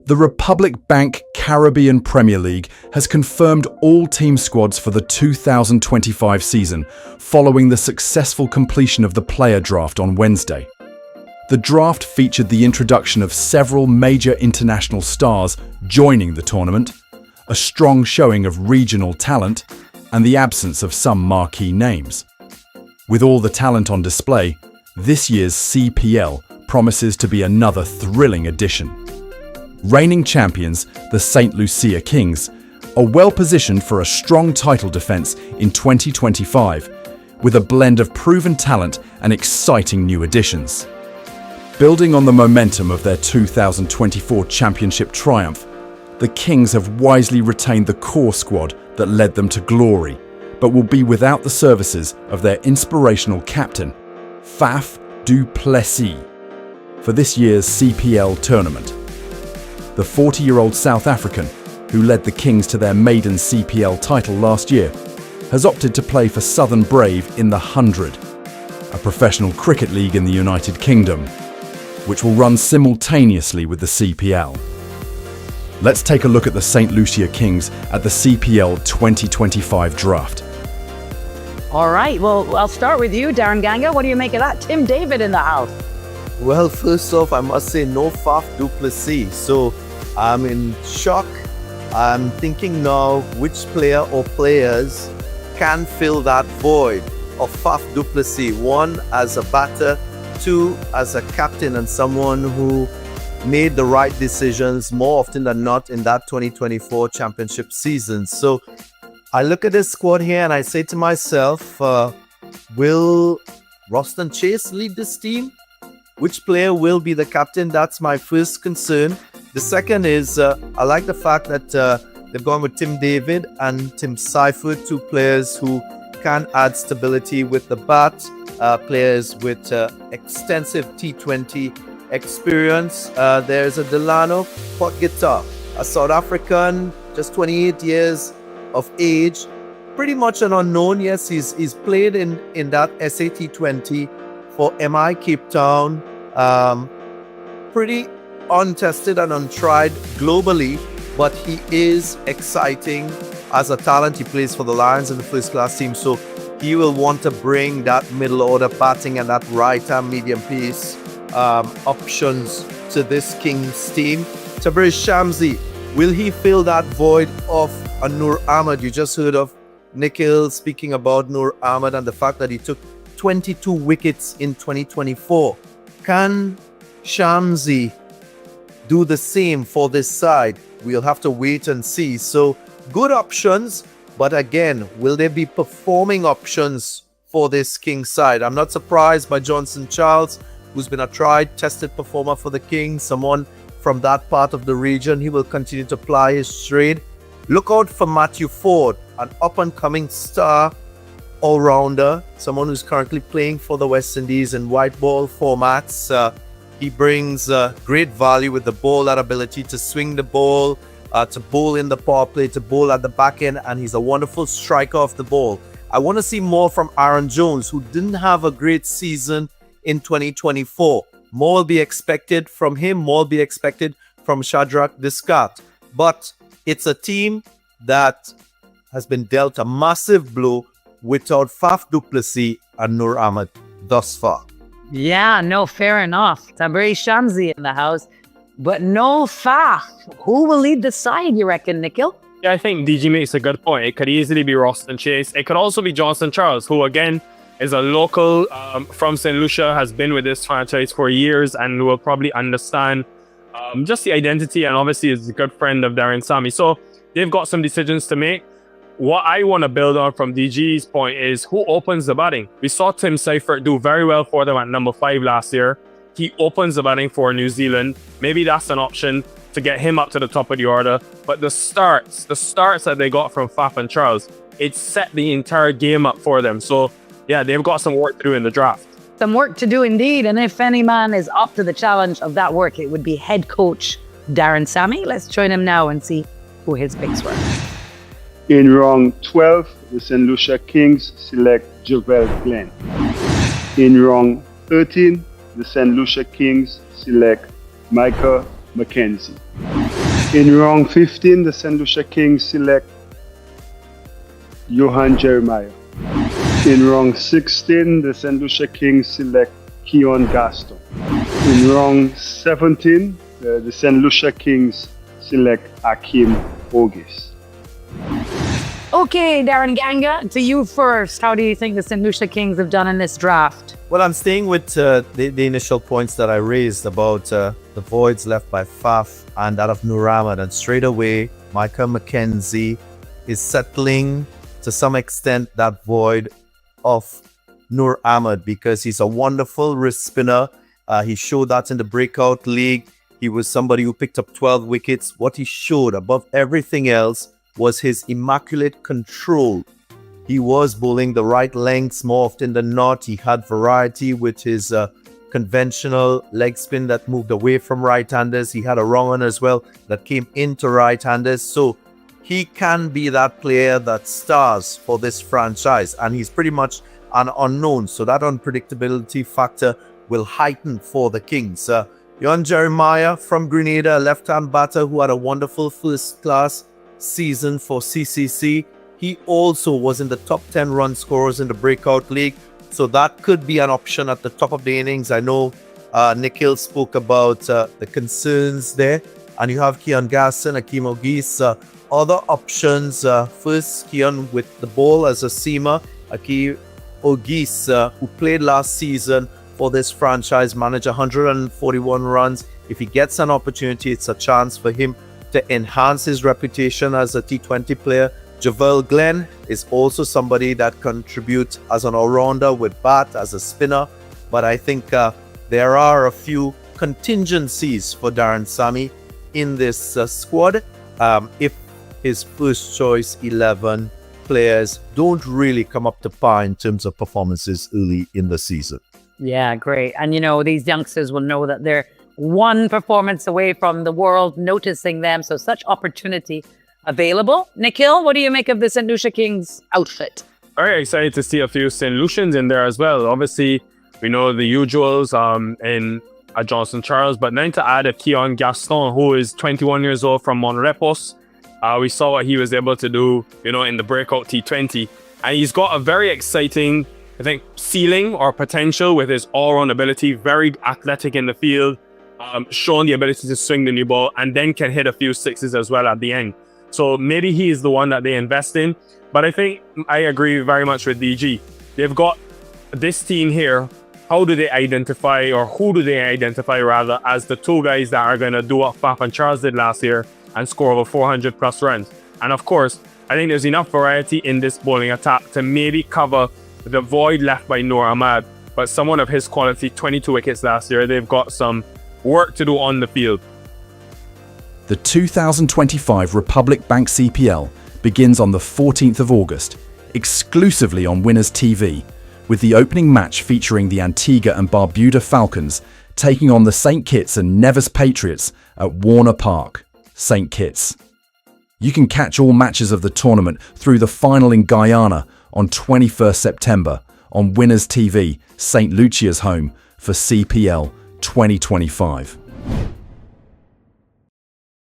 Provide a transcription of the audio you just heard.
The Republic Bank Caribbean Premier League has confirmed all team squads for the 2025 season, following the successful completion of the player draft on Wednesday. The draft featured the introduction of several major international stars joining the tournament, a strong showing of regional talent, and the absence of some marquee names. With all the talent on display, this year's CPL promises to be another thrilling addition. Reigning champions, the Saint Lucia Kings, are well positioned for a strong title defence in 2025, with a blend of proven talent and exciting new additions. Building on the momentum of their 2024 championship triumph, the Kings have wisely retained the core squad that led them to glory, but will be without the services of their inspirational captain, Faf du Plessis, for this year's CPL tournament. The 40-year-old South African, who led the Kings to their maiden CPL title last year, has opted to play for Southern Brave in the 100, a professional cricket league in the United Kingdom, which will run simultaneously with the CPL. Let's take a look at the Saint Lucia Kings at the CPL 2025 draft. All right, well, I'll start with you, Darren Ganga. What do you make of that? Tim David in the house. Well, first off, I must say no Faf du Plessis. So I'm in shock. I'm thinking now which player or players can fill that void of Faf du Plessis. One, as a batter. Two, as a captain and someone who made the right decisions more often than not in that 2024 championship season. So I look at this squad here and I say to myself, will Roston Chase lead this team? Which player will be the captain? That's my first concern. The second is, I like the fact that they've gone with Tim David and Tim Seifert, two players who can add stability with the bat, players with extensive T20 experience. There's a Delano pot guitar, a South African, just 28 years of age, pretty much an unknown. Yes, he's played in that SAT20 for MI Cape Town. Pretty untested and untried globally, but he is exciting as a talent. He plays for the Lions in the first class team, so he will want to bring that middle order batting and that right arm medium pace options to this Kings team. Tabriz Shamsi, will he fill that void of a Noor Ahmed? You just heard of Nikhil speaking about Noor Ahmed and the fact that he took 22 wickets in 2024. Can Shamsi do the same for this side? We'll have to wait and see. So good options, but again, will there be performing options for this Kings side? I'm not surprised by Johnson Charles, who's been a tried, tested performer for the Kings, someone from that part of the region. He will continue to ply his trade. Look out for Matthew Ford, an up-and-coming star all-rounder, someone who's currently playing for the West Indies in white ball formats. He brings great value with the ball, that ability to swing the ball, to bowl in the power play, to bowl at the back end, and he's a wonderful striker of the ball. I want to see more from Aaron Jones, who didn't have a great season in 2024. More will be expected from him, more will be expected from Shadrach Discat. But it's a team that has been dealt a massive blow without Faf du Plessis and Noor Ahmed thus far. Yeah, no, fair enough. Tabriz Shamsi in the house, but no Faf. Who will lead the side, you reckon, Nikhil? Yeah, I think DG makes a good point. It could easily be Roston Chase. It could also be Johnson Charles, who again is a local from Saint Lucia, has been with this franchise for years and will probably understand just the identity, and obviously is a good friend of Darren Sammy. So they've got some decisions to make. What I want to build on from DG's point is who opens the batting. We saw Tim Seifert do very well for them at number 5 last year. He opens the batting for New Zealand. Maybe that's an option to get him up to the top of the order. But the starts that they got from Faf and Charles, it set the entire game up for them. So yeah, they've got some work to do in the draft. Some work to do indeed. And if any man is up to the challenge of that work, it would be head coach Darren Sammy. Let's join him now and see who his picks were. In round 12, the Saint Lucia Kings select Jovel Glenn. In round 13, the Saint Lucia Kings select Michael McKenzie. In round 15, the Saint Lucia Kings select Johan Jeremiah. In round 16, the Saint Lucia Kings select Keon Gaston. In round 17, the Saint Lucia Kings select Akim Ogis. Okay, Darren Ganga, to you first. How do you think the Saint Lucia Kings have done in this draft? Well, I'm staying with the initial points that I raised about the voids left by Faf and that of Nur Ahmed. And straight away, Michael McKenzie is settling to some extent that void of Nur Ahmed because he's a wonderful wrist spinner. He showed that in the breakout league. He was somebody who picked up 12 wickets. What he showed above everything else was his immaculate control. He was bowling the right lengths more often than not. He had variety with his conventional leg spin that moved away from right-handers. He had a wrong one as well that came into right-handers. So he can be that player that stars for this franchise. And he's pretty much an unknown. So that unpredictability factor will heighten for the Kings. Johan Jeremiah from Grenada, a left-hand batter who had a wonderful first-class season for CCC. He also was in the top 10 run scorers in the breakout league. So that could be an option at the top of the innings. I know Nikhil spoke about the concerns there. And you have Keon Gaston, Akim Ogis. Other options, first Keon with the ball as a seamer. Akim Ogis, who played last season for this franchise, managed 141 runs. If he gets an opportunity, it's a chance for him to enhance his reputation as a T20 player. Javel Glenn is also somebody that contributes as an all-rounder with bat, as a spinner. But I think there are a few contingencies for Darren Sammy in this squad if his first choice 11 players don't really come up to par in terms of performances early in the season. Yeah, great. And you know, these youngsters will know that they're one performance away from the world noticing them. So such opportunity available. Nikhil, what do you make of the Saint Lucia Kings outfit? Very excited to see a few St. Lucians in there as well. Obviously, we know the usuals in Johnson Charles, but then to add a Keon Gaston, who is 21 years old from Monrepos. We saw what he was able to do, you know, in the breakout T20. And he's got a very exciting, I think, ceiling or potential with his all-round ability, very athletic in the field, showing the ability to swing the new ball, and then can hit a few sixes as well at the end. So maybe he is the one that they invest in. But I think I agree very much with DG. They've got this team here. How do they identify, or who do they identify rather, as the two guys that are going to do what Faf and Charles did last year and score over 400 plus runs? And of course, I think there's enough variety in this bowling attack to maybe cover the void left by Nur Ahmed. But someone of his quality, 22 wickets last year, they've got some work to do on the field. The 2025 Republic Bank CPL begins on the 14th of August, exclusively on Winners TV, with the opening match featuring the Antigua and Barbuda Falcons taking on the St. Kitts and Nevis Patriots at Warner Park, St. Kitts. You can catch all matches of the tournament through the final in Guyana on 21st September on Winners TV, St. Lucia's home for CPL 2025.